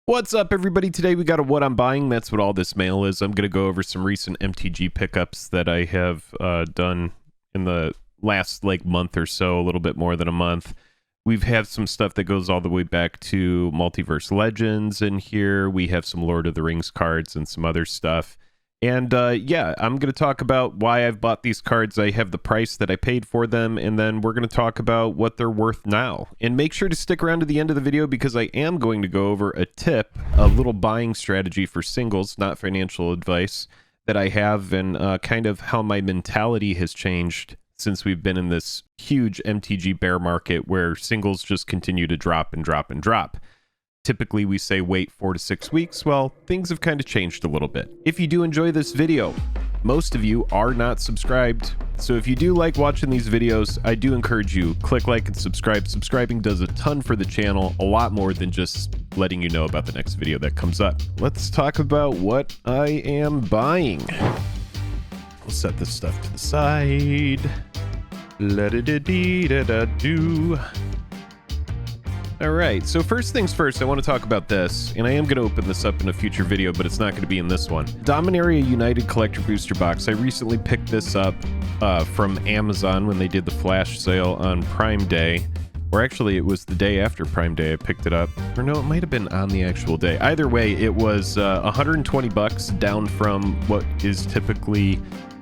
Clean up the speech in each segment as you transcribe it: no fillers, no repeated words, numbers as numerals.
What's up, everybody? Today we got a what I'm buying. That's what all this mail is. I'm going to go over some recent MTG pickups that I have done in the last month or so, a little bit more than a month. We've had some stuff that goes all the way back to Multiverse Legends in here. We have some Lord of the Rings cards and some other stuff. And yeah, I'm going to talk about why I've bought these cards. I have the price that I paid for them, and then we're going to talk about what they're worth now. And make sure to stick around to the end of the video because I am going to go over a tip, a little buying strategy for singles, not financial advice, that I have, and kind of how my mentality has changed since we've been in this huge MTG bear market where singles just continue to drop and drop and drop. Typically, we say wait 4 to 6 weeks. Well, things have kind of changed a little bit. If you do enjoy this video, most of you are not subscribed. So if you do like watching these videos, I do encourage you, click like and subscribe. Subscribing does a ton for the channel, a lot more than just letting you know about the next video that comes up. Let's talk about what I am buying. We'll set this stuff to the side. La-da-da-dee-da-da-doo. All right, so first things first, I want to talk about this, and I am going to open this up in a future video, but it's not going to be in this one. Dominaria United Collector Booster Box. I recently picked this up from Amazon when they did the flash sale on Prime Day, or actually it was the day after Prime Day I picked it up. Or no, it might have been on the actual day. Either way, it was 120 bucks, down from what is typically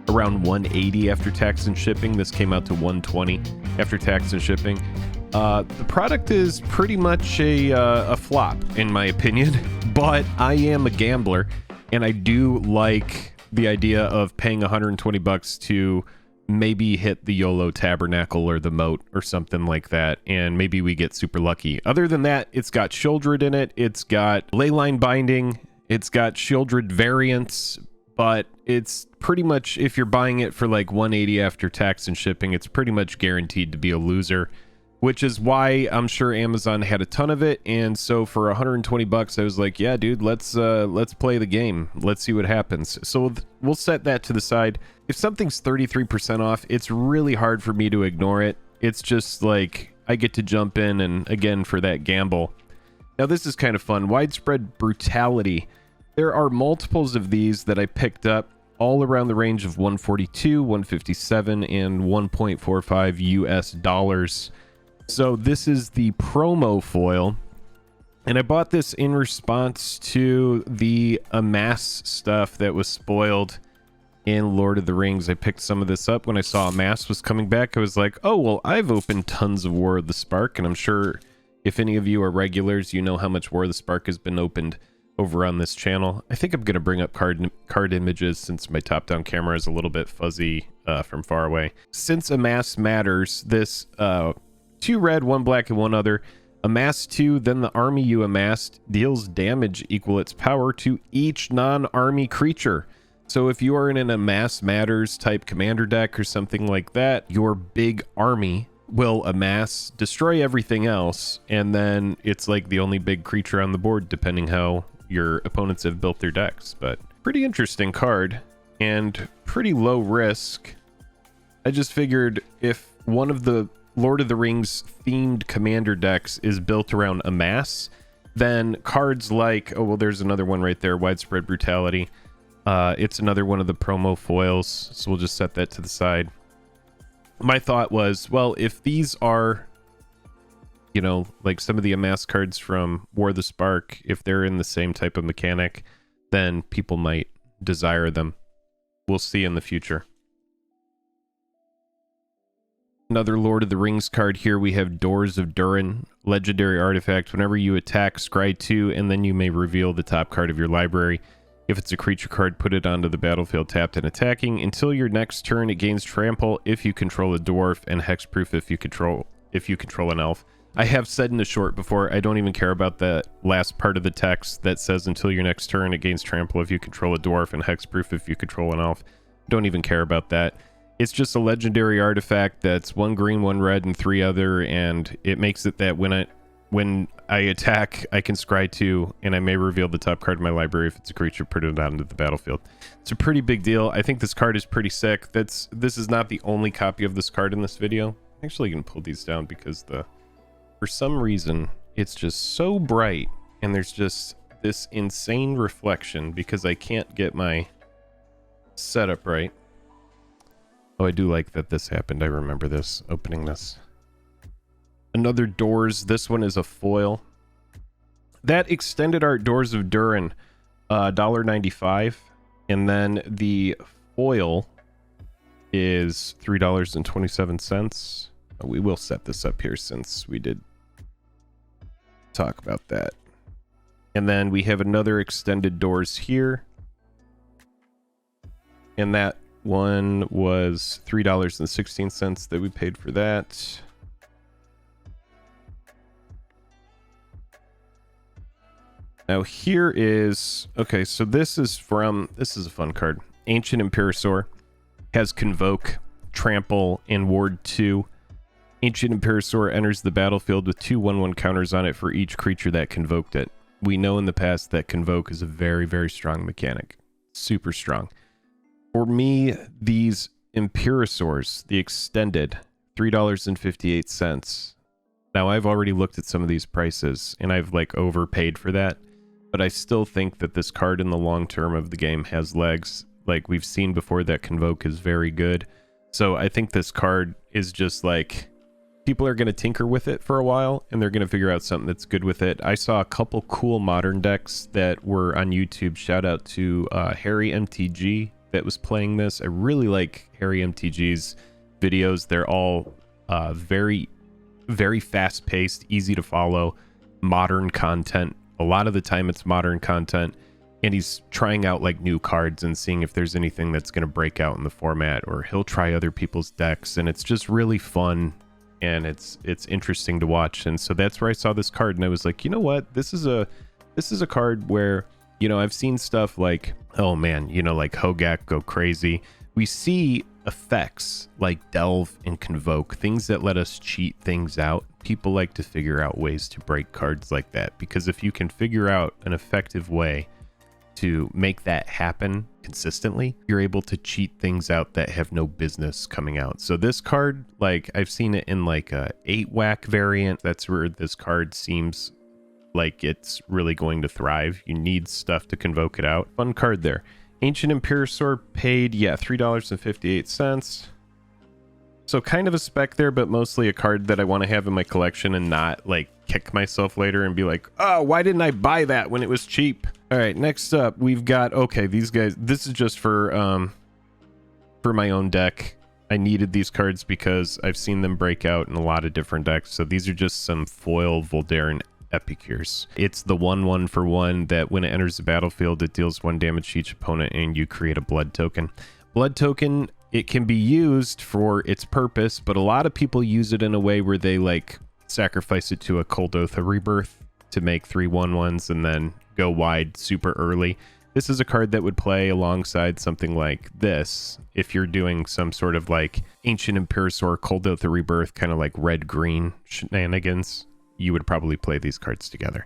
around 180 after tax and shipping. This came out to 120 after tax and shipping. The product is pretty much a flop, in my opinion, but I am a gambler, and I do like the idea of paying 120 bucks to maybe hit the YOLO Tabernacle or the Moat or something like that, and maybe we get super lucky. Other than that, it's got Shieldred in it, it's got Leyline Binding, it's got Shieldred variants, but it's pretty much, if you're buying it for like 180 after tax and shipping, it's pretty much guaranteed to be a loser. Which is why I'm sure Amazon had a ton of it, and so for 120 bucks, I was like, yeah, dude, let's play the game. Let's see what happens. So we'll set that to the side. If something's 33% off, it's really hard for me to ignore it. It's just like, I get to jump in, and again, for that gamble. Now, this is kind of fun. Widespread Brutality. There are multiples of these that I picked up all around the range of 142, 157, and 1.45 US dollars. So this is the promo foil, and I bought this in response to the Amass stuff that was spoiled in Lord of the Rings. I picked some of this up when I saw Amass was coming back. I was like, oh, well, I've opened tons of War of the Spark, and I'm sure if any of you are regulars, you know how much War of the Spark has been opened over on this channel. I think I'm going to bring up card images since my top-down camera is a little bit fuzzy from far away. Since Amass matters, this 2 red, 1 black, and 1 other. Amass 2, then the army you amassed deals damage equal its power to each non-army creature. So if you are in an Amass Matters type commander deck or something like that, your big army will amass, destroy everything else, and then it's like the only big creature on the board, depending how your opponents have built their decks. But pretty interesting card, and pretty low risk. I just figured if one of the Lord of the Rings themed commander decks is built around Amass, then cards like, oh, well, there's another one right there, Widespread Brutality. It's another one of the promo foils, so we'll just set that to the side. My thought was, well, if these are, you know, like some of the Amass cards from War of the Spark, if they're in the same type of mechanic, then people might desire them. We'll see in the future. Another Lord of the Rings card here. We have Doors of Duren, legendary artifact. Whenever you attack, scry 2, and then you may reveal the top card of your library. If it's a creature card, put it onto the battlefield tapped and attacking. Until your next turn, it gains trample if you control a dwarf, and hexproof if you control an elf. I have said in the short before, I don't even care about that last part of the text that says until your next turn, it gains trample if you control a dwarf, and hexproof if you control an elf. Don't even care about that. It's just a legendary artifact that's 1 green, 1 red, and 3 other, and it makes it that when I attack, I can scry 2, and I may reveal the top card of my library if it's a creature, put it out into the battlefield. It's a pretty big deal. I think this card is pretty sick. This is not the only copy of this card in this video. Actually, you can pull these down because for some reason, it's just so bright, and there's just this insane reflection because I can't get my setup right. Oh, I do like that this happened. I remember this, opening this. Another Doors. This one is a foil. That extended art Doors of Duren, $1.95. And then the foil is $3.27. We will set this up here since we did talk about that. And then we have another extended Doors here. And that one was $3.16 that we paid for that. Now here is, okay, so this is a fun card. Ancient Empirosaur has Convoke, Trample, and Ward 2. Ancient Empirosaur enters the battlefield with 2 1/1 counters on it for each creature that convoked it. We know in the past that Convoke is a very, very strong mechanic. Super strong. For me, these Empirosaurs, the extended, $3.58. Now, I've already looked at some of these prices, and I've, like, overpaid for that. But I still think that this card in the long term of the game has legs. Like we've seen before, that Convoke is very good. So I think this card is just like, people are going to tinker with it for a while and they're going to figure out something that's good with it. I saw a couple cool modern decks that were on YouTube. Shout out to Harry MTG that was playing this. I really like Harry MTG's videos. They're all very, very fast paced, easy to follow, modern content. A lot of the time it's modern content, and he's trying out like new cards and seeing if there's anything that's going to break out in the format, or he'll try other people's decks, and it's just really fun and it's interesting to watch. And so that's where I saw this card and I was like, you know what, this is a card where, you know, I've seen stuff like, oh man, you know, like Hogak go crazy. We see effects like Delve and Convoke, things that let us cheat things out. People like to figure out ways to break cards like that, because if you can figure out an effective way to make that happen consistently, you're able to cheat things out that have no business coming out. So this card, like I've seen it in like a 8-whack variant. That's where this card seems like it's really going to thrive. You need stuff to convoke it out. Fun card there. Ancient Empirosaur paid, yeah, $3.58. So kind of a spec there, but mostly a card that I want to have in my collection and not like kick myself later and be like, oh, why didn't I buy that when it was cheap? All right, next up we've got, okay, these guys, this is just for my own deck. I needed these cards because I've seen them break out in a lot of different decks. So these are just some foil Voldaren Epicures. It's the 1/1 for 1 that when it enters the battlefield, it deals 1 damage to each opponent and you create a blood token. Blood token, it can be used for its purpose, but a lot of people use it in a way where they like sacrifice it to a Coldotha Rebirth to make 3 1/1s and then go wide super early. This is a card that would play alongside something like this. If you're doing some sort of like Ancient Empirosaur Coldotha Rebirth, kind of like red-green shenanigans, you would probably play these cards together.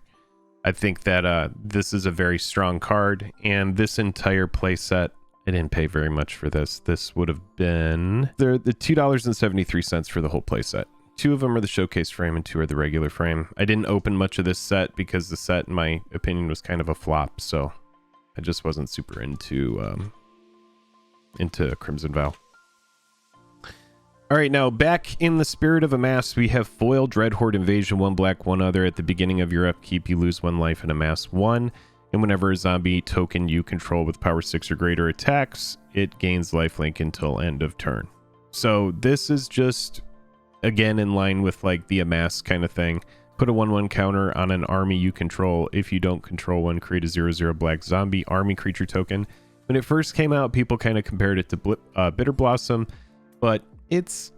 I think that this is a very strong card, and this entire playset, I didn't pay very much for this. This would have been the $2.73 for the whole playset. 2 of them are the showcase frame and 2 are the regular frame. I didn't open much of this set because the set, in my opinion, was kind of a flop, so I just wasn't super into Crimson Vow. All right, now back in the spirit of Amass, we have Foil Dread Horde Invasion, 1 black, 1 other. At the beginning of your upkeep, you lose 1 life and amass 1. And whenever a zombie token you control with power 6 or greater attacks, it gains lifelink until end of turn. So this is just, again, in line with like the Amass kind of thing. Put a 1/1 counter on an army you control. If you don't control one, create a 0/0 black zombie army creature token. When it first came out, people kind of compared it to Bitter Blossom, but it's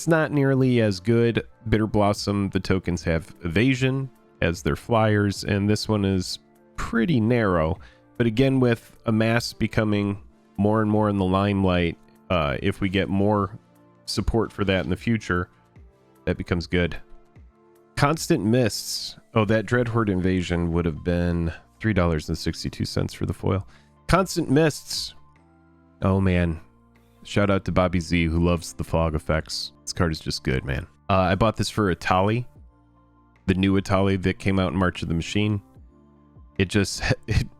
not nearly as good. Bitter Blossom, the tokens have evasion as their flyers, and this one is pretty narrow. But again, with Amass becoming more and more in the limelight, if we get more support for that in the future, that becomes good. Constant Mists. Oh, that Dread Horde Invasion would have been $3.62 for the foil. Constant Mists. Oh man, shout out to Bobby Z, who loves the fog effects. This card is just good, man. I bought this for Atali, the new Atali that came out in March of the Machine. It just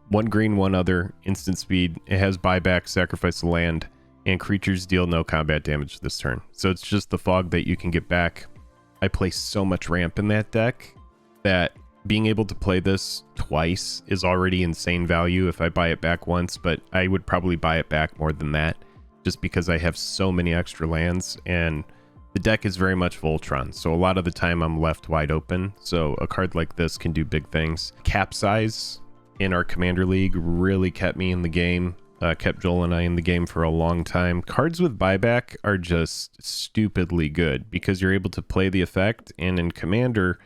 one green, one other, instant speed. It has buyback, sacrifice the land, and creatures deal no combat damage this turn. So it's just the fog that you can get back. I play so much ramp in that deck that being able to play this twice is already insane value if I buy it back once, but I would probably buy it back more than that just because I have so many extra lands, and the deck is very much Voltron, so a lot of the time I'm left wide open. So a card like this can do big things. Capsize in our Commander League really kept me in the game, kept Joel and I in the game for a long time. Cards with buyback are just stupidly good because you're able to play the effect, and in Commander,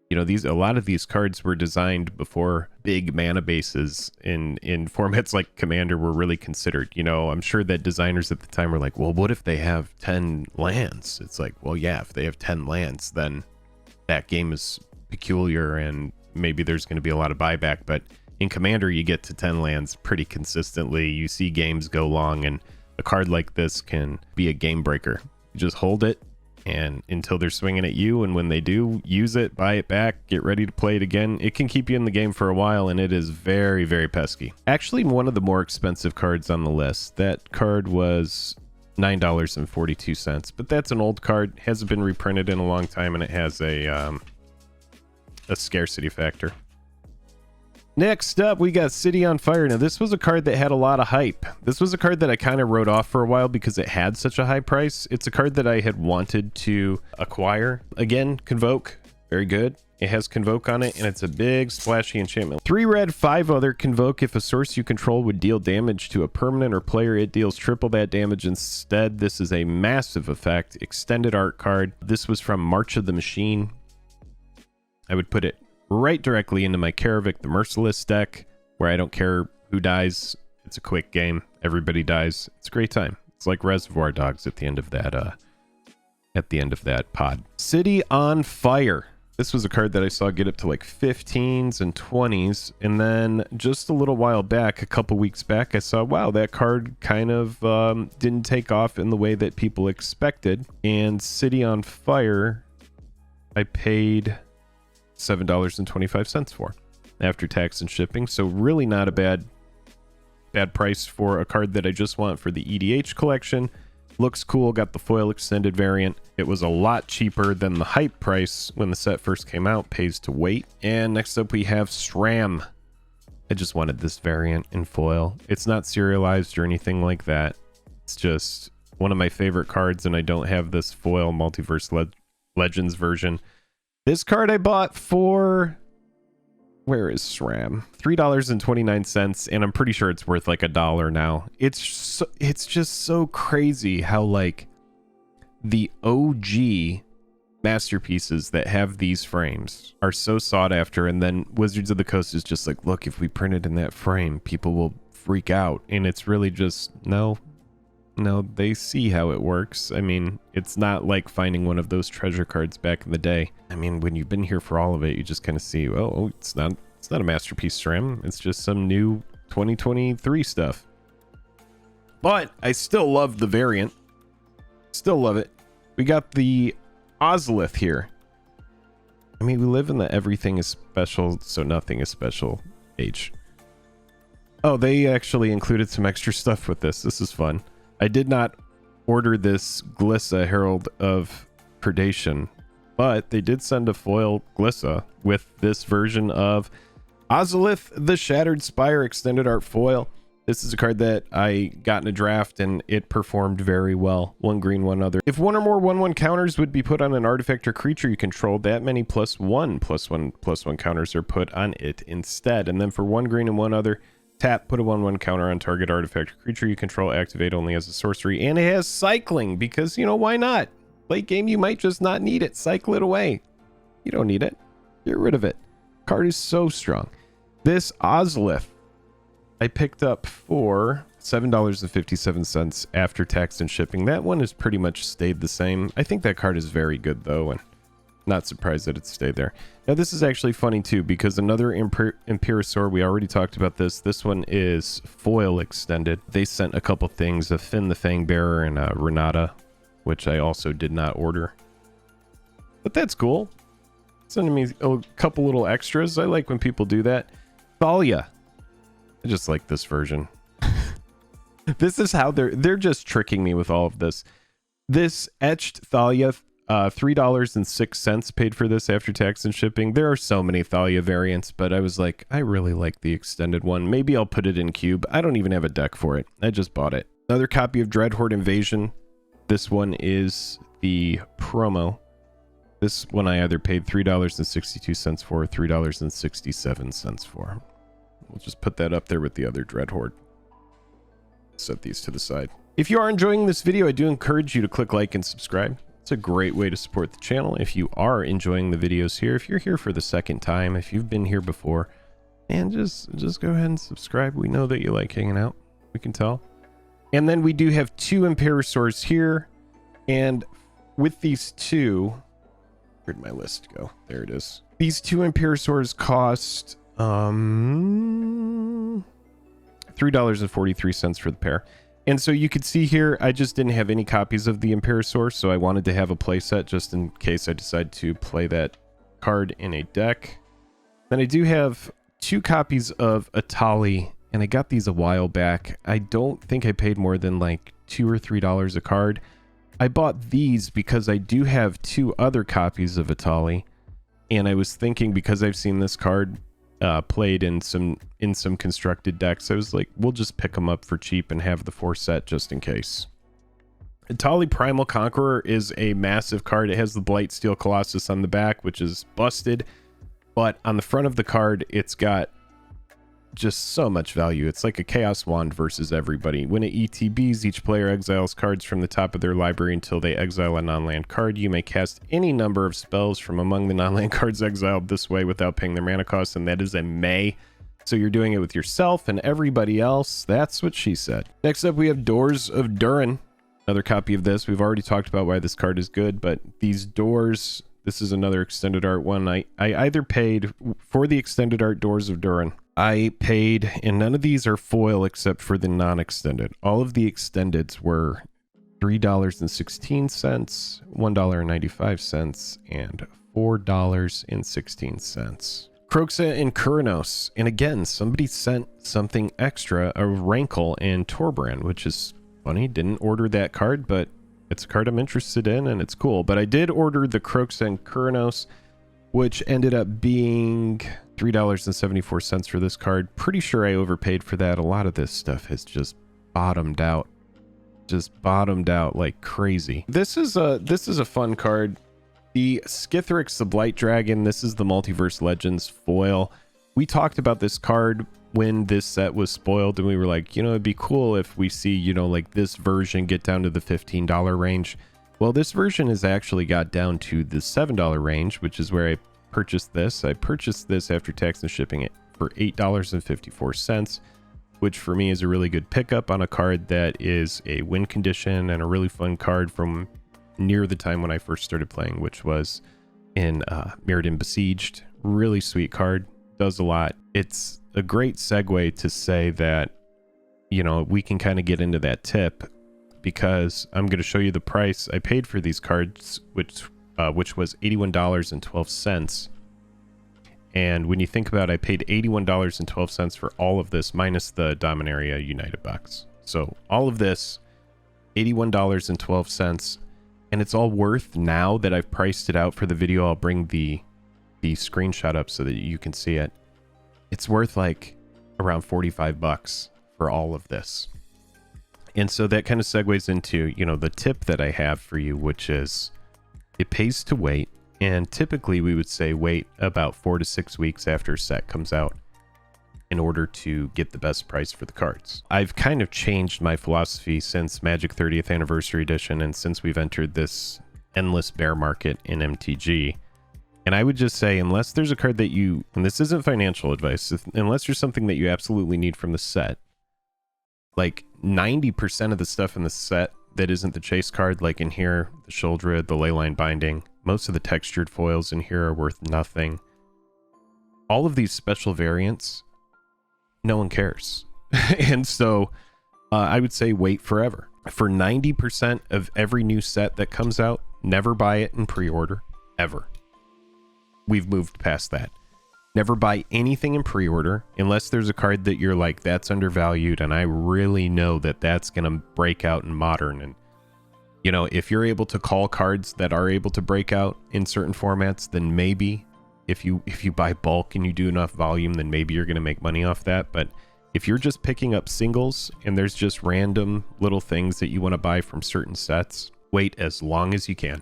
you know, a lot of these cards were designed before big mana bases in formats like Commander were really considered. You know, I'm sure that designers at the time were like, well, what if they have 10 lands? It's like, well, yeah, if they have 10 lands, then that game is peculiar and maybe there's going to be a lot of buyback. But in Commander, you get to 10 lands pretty consistently. You see games go long, and a card like this can be a game breaker. You just hold it, and until they're swinging at you, and when they do, use it, buy it back, get ready to play it again. It can keep you in the game for a while, and it is very, very pesky. Actually, one of the more expensive cards on the list. That card was $9.42, but that's an old card, hasn't been reprinted in a long time, and it has a scarcity factor. Next up, we got City on Fire. Now, this was a card that had a lot of hype. This was a card that I kind of wrote off for a while because it had such a high price. It's a card that I had wanted to acquire. Again, Convoke, very good. It has Convoke on it, and it's a big splashy enchantment. 3 red, 5 other. Convoke. If a source you control would deal damage to a permanent or player, it deals triple that damage instead. This is a massive effect. Extended art card. This was from March of the Machine. I would put it right directly into my Karavik the Merciless deck, where I don't care who dies. It's a quick game. Everybody dies. It's a great time. It's like Reservoir Dogs at the end of that pod. City on Fire. This was a card that I saw get up to like 15s and 20s, and then just a little while back, a couple weeks back, I saw, wow, that card kind of didn't take off in the way that people expected. And City on Fire, I paid $7.25 for after tax and shipping, so really not a bad price for a card that I just want for the EDH collection. Looks cool, got the foil extended variant. It was a lot cheaper than the hype price when the set first came out. Pays to wait. And next up we have SRAM. I just wanted this variant in foil. It's not serialized or anything like that. It's just one of my favorite cards, and I don't have this foil Multiverse Legends version. This card I bought for, where is SRAM? $3.29, and I'm pretty sure it's worth like $1 now. It's just so crazy how like the OG masterpieces that have these frames are so sought after, and then Wizards of the Coast is just like, look, if we print it in that frame, people will freak out. And it's really just, no, they see how it works. I mean, it's not like finding one of those treasure cards back in the day. I mean, when you've been here for all of it, you just kind of see, oh, it's not a masterpiece SRAM. It's just some new 2023 stuff. But I still love the variant. Still love it. We got the Ozolith here. I mean, we live in the everything is special, so nothing is special age. Oh, they actually included some extra stuff with this. This is fun. I did not order this Glissa Herald of Predatory, but they did send a foil Glissa with this version of Ozolith the Shattered Spire extended art foil. This is a card that I got in a draft, and it performed very well. 1 green, 1 other. If 1 or more 1/1 counters would be put on an artifact or creature you control, that many +1/+1/+1 counters are put on it instead. And then for 1 green and 1 other, tap, put a 1/1 counter on target artifact or creature you control, activate only as a sorcery, and it has cycling because, you know, why not? Late game, you might just not need it. Cycle it away. You don't need it. Get rid of it. Card is so strong. This Ozolith I picked up for $7.57 after tax and shipping. That one has pretty much stayed the same. I think that card is very good though, and not surprised that it stayed there. Now this is actually funny too, because another Empirosaur, we already talked about this. This one is foil extended. They sent a couple things, a Finn the Fangbearer and a Renata, which I also did not order. But that's cool. Sending me a couple little extras. I like when people do that. Thalia. I just like this version. This is how they're just tricking me with all of this. This etched Thalia, $3.06 paid for this after tax and shipping. There are so many Thalia variants, but I was like, I really like the extended one. Maybe I'll put it in cube. I don't even have a deck for it. I just bought it. Another copy of Dreadhorde Invasion. This one is the promo. This one I either paid $3.62 for or $3.67 for. We'll just put that up there with the other Dreadhorde. Set these to the side. If you are enjoying this video, I do encourage you to click like and subscribe. It's a great way to support the channel. If you are enjoying the videos here, if you're here for the second time, if you've been here before, and just go ahead and subscribe. We know that you like hanging out. We can tell. And then we do have 2 Empirosaurs here. And with these 2, where'd my list go? There it is. These 2 Empirosaurs cost $3.43 for the pair. And so you could see here, I just didn't have any copies of the Empirosaur, so I wanted to have a playset just in case I decide to play that card in a deck. Then I do have 2 copies of Atali, and I got these a while back. I don't think I paid more than like $2 or $3 a card. I bought these because I do have 2 other copies of Atali, and I was thinking, because I've seen this card played in some constructed decks, I was like, we'll just pick them up for cheap and have the 4 set just in case. Atali Primal Conqueror is a massive card. It has the Blightsteel Colossus on the back, which is busted, but on the front of the card, it's got just so much value. It's like a Chaos Wand versus everybody. When it ETBs, each player exiles cards from the top of their library until they exile a non-land card. You may cast any number of spells from among the non-land cards exiled this way without paying their mana cost, and that is a may. So you're doing it with yourself and everybody else. That's what she said. Next up, we have Doors of Duren. Another copy of this. We've already talked about why this card is good, but these doors, this is another extended art one. I either paid for the extended art Doors of Duren. I paid, and none of these are foil except for the non-extended. All of the extendeds were $3.16, $1.95, and $4.16. Kroxa and Kuranos. And again, somebody sent something extra, a Rankle and Torbrand, which is funny. Didn't order that card, but it's a card I'm interested in, and it's cool. But I did order the Kroxa and Kuranos, which ended up being $3.74 for this card. Pretty sure I overpaid for that. A lot of this stuff has just bottomed out like crazy. This is a fun card. The Skithric Sublite Dragon. This is the Multiverse Legends foil. We talked about this card when this set was spoiled, and we were like, you know, it'd be cool if we see, you know, like this version get down to the $15 range. Well, this version has actually got down to the $7 range, which is where I purchased this. I purchased this after tax and shipping it for $8.54, which for me is a really good pickup on a card that is a win condition and a really fun card from near the time when I first started playing, which was in Mirrodin Besieged. Really sweet card, does a lot. It's a great segue to say that, you know, we can kind of get into that tip, because I'm going to show you the price I paid for these cards, which was $81.12. And when you think about it, I paid $81.12 for all of this minus the Dominaria United box. So all of this, $81.12, and it's all worth, now that I've priced it out for the video, I'll bring the screenshot up so that you can see it. It's worth like around 45 bucks for all of this. And so that kind of segues into, you know, the tip that I have for you, which is it pays to wait. And typically we would say wait about 4 to 6 weeks after a set comes out in order to get the best price for the cards. I've kind of changed my philosophy since Magic 30th Anniversary Edition, and since we've entered this endless bear market in MTG. And I would just say, unless there's a card that you, and this isn't financial advice, unless there's something that you absolutely need from the set, like 90% of the stuff in the set that isn't the chase card, like in here, the Shuldra, the Leyline Binding, most of the textured foils in here are worth nothing. All of these special variants, no one cares. And so I would say wait forever. For 90% of every new set that comes out, never buy it in pre-order, ever. We've moved past that. Never buy anything in pre-order unless there's a card that you're like, that's undervalued and I really know that that's going to break out in Modern. And, you know, if you're able to call cards that are able to break out in certain formats, then maybe if you buy bulk and you do enough volume, then maybe you're going to make money off that. But if you're just picking up singles and there's just random little things that you want to buy from certain sets, wait as long as you can.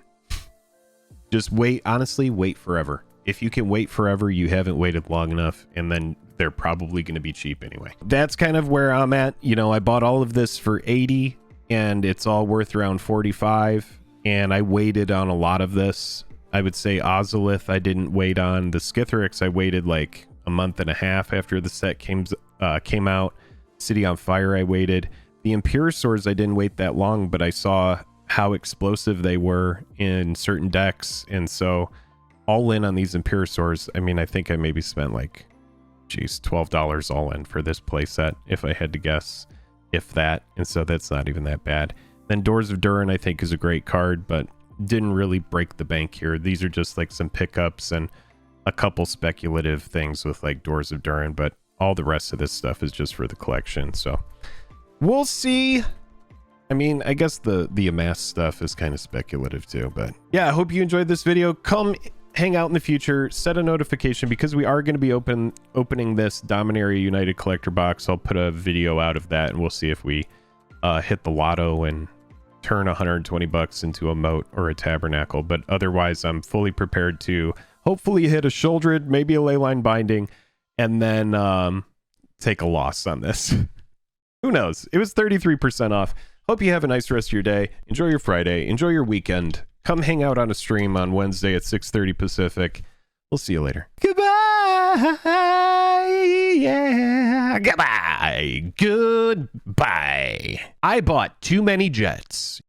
Just wait, honestly, wait forever. If you can wait forever, you haven't waited long enough, and then they're probably going to be cheap anyway. That's kind of where I'm at. You know, I bought all of this for 80 and it's all worth around 45, and I waited on a lot of this. I would say Ozolith I didn't wait on. The Skithiryx I waited like a month and a half after the set came out. City on Fire I waited. The Empirosaurs I didn't wait that long, but I saw how explosive they were in certain decks, and so all in on these Empirosaurs. I mean, I think I maybe spent like, geez, $12 all in for this playset, if I had to guess, if that. And so that's not even that bad. Then Doors of Duren I think is a great card, but didn't really break the bank here. These are just like some pickups and a couple speculative things with like Doors of Duren, but all the rest of this stuff is just for the collection. So we'll see. I mean, I guess the amass stuff is kind of speculative too, but yeah, I hope you enjoyed this video. Come hang out in the future, set a notification, because we are going to be opening this Dominaria United collector box. I'll put a video out of that and we'll see if we hit the lotto and turn 120 bucks into a moat or a tabernacle. But otherwise, I'm fully prepared to hopefully hit a Shouldred, maybe a Leyline Binding, and then take a loss on this. Who knows? It was 33% off. Hope you have a nice rest of your day. Enjoy your Friday. Enjoy your weekend. Come hang out on a stream on Wednesday at 6:30 Pacific. We'll see you later. Goodbye. Yeah. Goodbye. Goodbye. I bought too many jets.